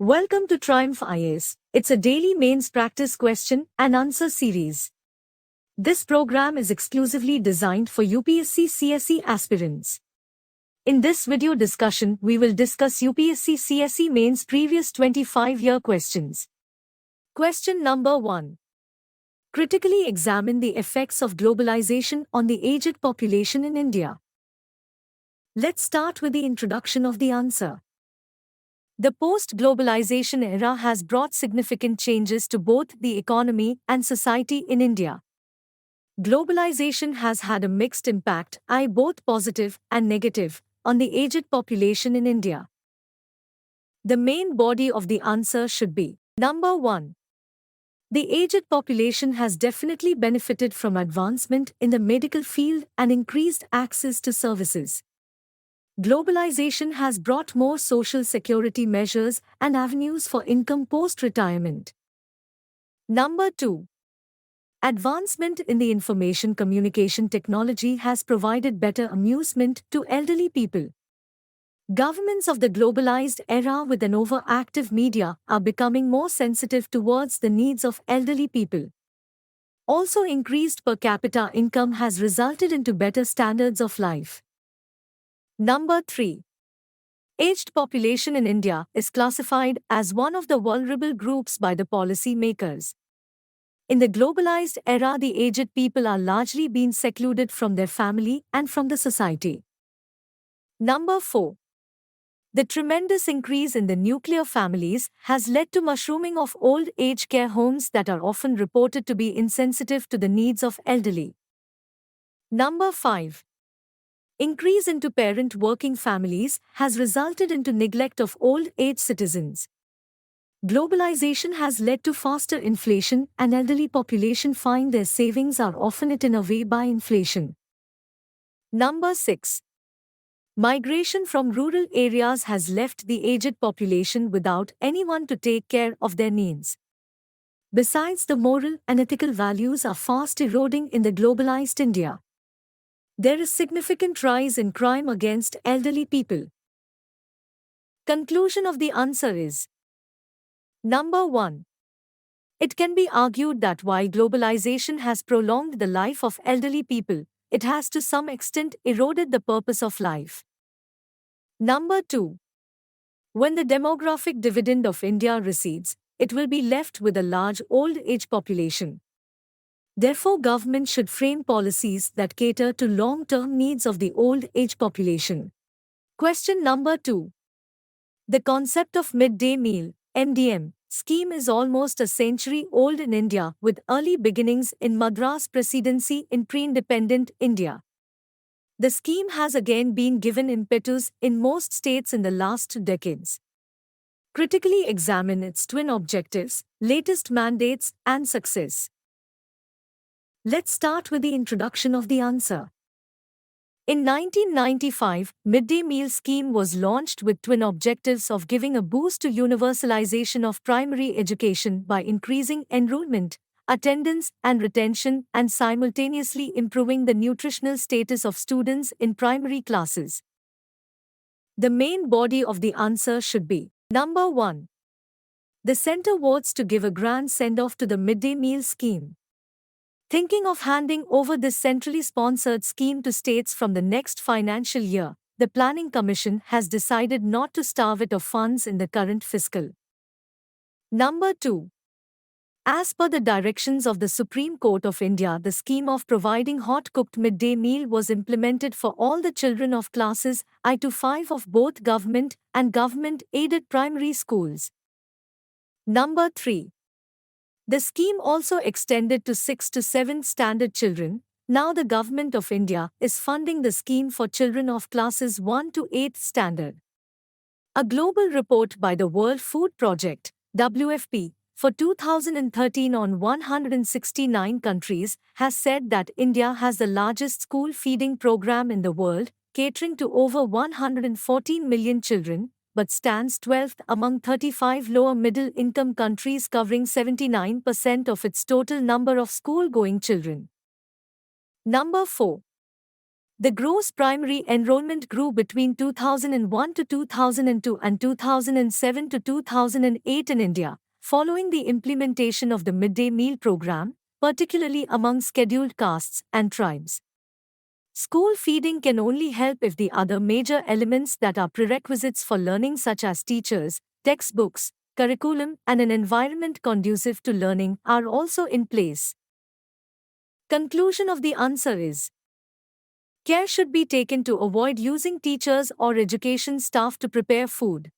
Welcome to Triumph IAS. It's a daily mains practice question and answer series. This program is exclusively designed for UPSC CSE aspirants. In this video discussion, we will discuss UPSC CSE mains previous 25-year questions. Question number 1. Critically examine the effects of globalization on the aged population in India. Let's start with the introduction of the answer. The post-globalization era has brought significant changes to both the economy and society in India. Globalization has had a mixed impact, both positive and negative, on the aged population in India. The main body of the answer should be number 1. The aged population has definitely benefited from advancement in the medical field and increased access to services. Globalization has brought more social security measures and avenues for income post-retirement. Number 2. Advancement in the information communication technology has provided better amusement to elderly people. Governments of the globalized era with an overactive media are becoming more sensitive towards the needs of elderly people. Also, increased per capita income has resulted into better standards of life. Number 3. Aged population in India is classified as one of the vulnerable groups by the policy makers. In the globalized era, the aged people are largely being secluded from their family and from the society. Number 4. The tremendous increase in the nuclear families has led to mushrooming of old age care homes that are often reported to be insensitive to the needs of elderly. Number 5. Increase into parent working families has resulted into neglect of old age citizens. Globalization has led to faster inflation and elderly population find their savings are often eaten away by inflation. Number 6. Migration from rural areas has left the aged population without anyone to take care of their needs. Besides, the moral and ethical values are fast eroding in the globalized India. There is significant rise in crime against elderly people. Conclusion of the answer is number 1. It can be argued that while globalization has prolonged the life of elderly people, it has to some extent eroded the purpose of life. Number 2. When the demographic dividend of India recedes, it will be left with a large old age population. Therefore, government should frame policies that cater to long-term needs of the old age population. Question number 2. The concept of midday meal (MDM) scheme is almost a century old in India, with early beginnings in Madras Presidency in pre-independent India. The scheme has again been given impetus in most states in the last 2 decades. Critically examine its twin objectives, latest mandates, and success. Let's start with the introduction of the answer. In 1995, midday meal scheme was launched with twin objectives of giving a boost to universalization of primary education by increasing enrollment, attendance and retention and simultaneously improving the nutritional status of students in primary classes. The main body of the answer should be number 1. The centre votes to give a grand send-off to the midday meal scheme. Thinking of handing over this centrally sponsored scheme to states from the next financial year, the Planning Commission has decided not to starve it of funds in the current fiscal. Number 2. As per the directions of the Supreme Court of India, the scheme of providing hot-cooked midday meal was implemented for all the children of classes I to 5 of both government and government-aided primary schools. Number 3. The scheme also extended to 6 to 7 standard children. Now the Government of India is funding the scheme for children of classes 1 to 8 standard. A global report by the World Food Project, WFP, for 2013 on 169 countries has said that India has the largest school feeding program in the world, catering to over 114 million children, but stands 12th among 35 lower middle-income countries covering 79% of its total number of school-going children. Number 4. The gross primary enrollment grew between 2001 to 2002 and 2007 to 2008 in India, following the implementation of the midday meal program, particularly among scheduled castes and tribes. School feeding can only help if the other major elements that are prerequisites for learning, such as teachers, textbooks, curriculum, and an environment conducive to learning, are also in place. Conclusion of the answer is: care should be taken to avoid using teachers or education staff to prepare food.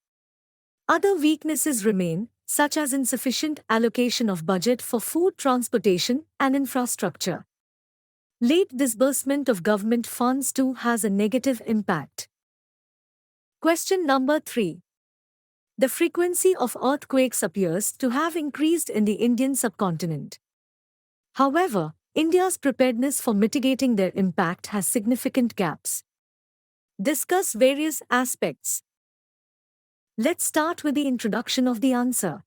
Other weaknesses remain, such as insufficient allocation of budget for food transportation and infrastructure. Late disbursement of government funds too has a negative impact. Question number 3. The frequency of earthquakes appears to have increased in the Indian subcontinent. However, India's preparedness for mitigating their impact has significant gaps. Discuss various aspects. Let's start with the introduction of the answer.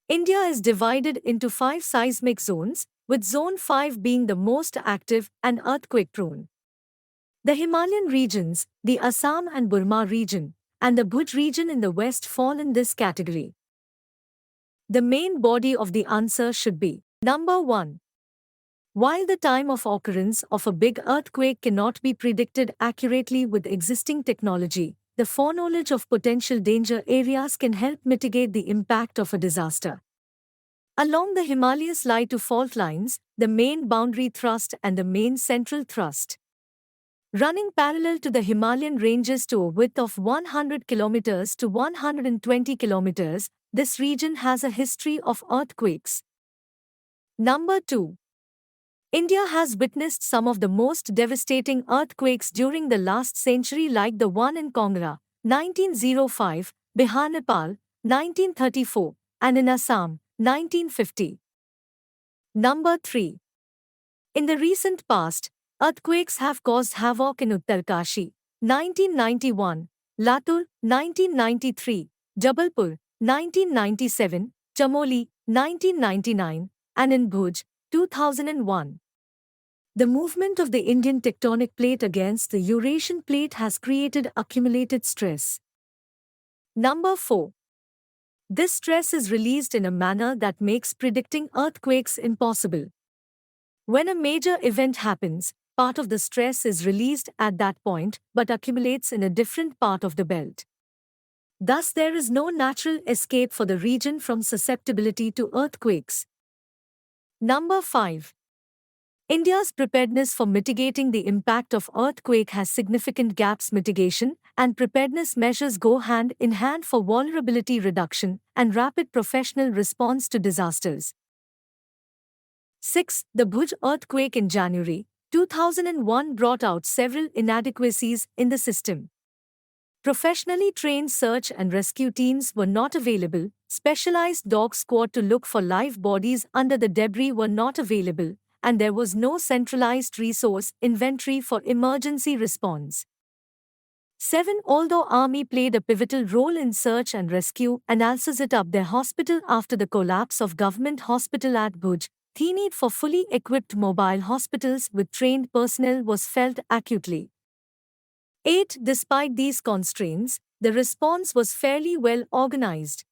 India is divided into 5 seismic zones, with Zone 5 being the most active and earthquake-prone. The Himalayan regions, the Assam and Burma region, and the Bhuj region in the west fall in this category. The main body of the answer should be number 1. While the time of occurrence of a big earthquake cannot be predicted accurately with existing technology, the foreknowledge of potential danger areas can help mitigate the impact of a disaster. Along the Himalayas lie 2 fault lines, the main boundary thrust and the main central thrust. Running parallel to the Himalayan ranges to a width of 100 km to 120 km, this region has a history of earthquakes. Number 2. India has witnessed some of the most devastating earthquakes during the last century, like the one in Kangra, 1905, Bihar, Nepal, 1934, and in Assam, 1950. Number 3. In the recent past, earthquakes have caused havoc in Uttarkashi, 1991, Latur, 1993, Jabalpur, 1997, Chamoli, 1999, and in Bhuj, 2001. The movement of the Indian tectonic plate against the Eurasian plate has created accumulated stress. Number 4. This stress is released in a manner that makes predicting earthquakes impossible. When a major event happens, part of the stress is released at that point but accumulates in a different part of the belt. Thus, there is no natural escape for the region from susceptibility to earthquakes. Number 5. India's preparedness for mitigating the impact of earthquake has significant gaps. Mitigation and preparedness measures go hand in hand for vulnerability reduction and rapid professional response to disasters. 6. The Bhuj earthquake in January 2001 brought out several inadequacies in the system. Professionally trained search and rescue teams were not available, specialized dog squad to look for live bodies under the debris were not available, and there was no centralized resource inventory for emergency response. 7. Although Army played a pivotal role in search and rescue and also set up their hospital after the collapse of government hospital at Bhuj, the need for fully equipped mobile hospitals with trained personnel was felt acutely. 8. Despite these constraints, the response was fairly well organized.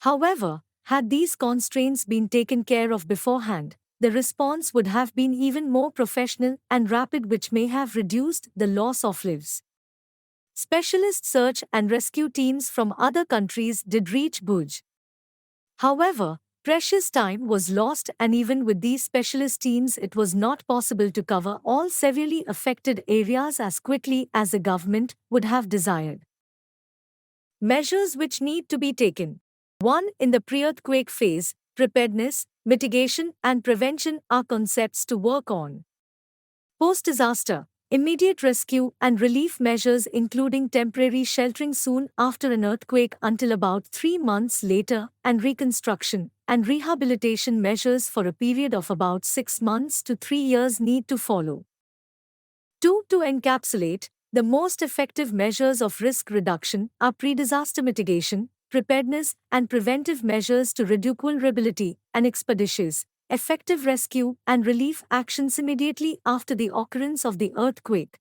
However, had these constraints been taken care of beforehand, the response would have been even more professional and rapid, which may have reduced the loss of lives. Specialist search and rescue teams from other countries did reach Bhuj. However, precious time was lost, and even with these specialist teams it was not possible to cover all severely affected areas as quickly as the government would have desired. Measures which need to be taken. 1. In the pre-earthquake phase, preparedness, mitigation, and prevention are concepts to work on. Post-disaster, immediate rescue and relief measures including temporary sheltering soon after an earthquake until about 3 months later, and reconstruction and rehabilitation measures for a period of about 6 months to 3 years need to follow. 2. To encapsulate, the most effective measures of risk reduction are pre-disaster mitigation, preparedness, and preventive measures to reduce vulnerability, and expeditious, effective rescue and relief actions immediately after the occurrence of the earthquake.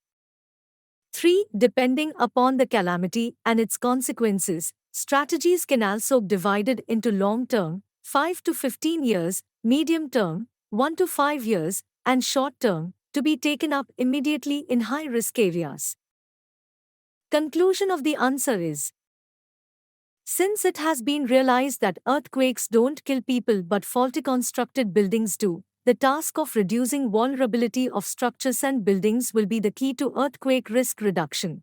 3. Depending upon the calamity and its consequences, strategies can also be divided into long-term, 5 to 15 years, medium-term, 1 to 5 years, and short-term, to be taken up immediately in high-risk areas. Conclusion of the answer is: since it has been realized that earthquakes don't kill people but faulty constructed buildings do, the task of reducing vulnerability of structures and buildings will be the key to earthquake risk reduction.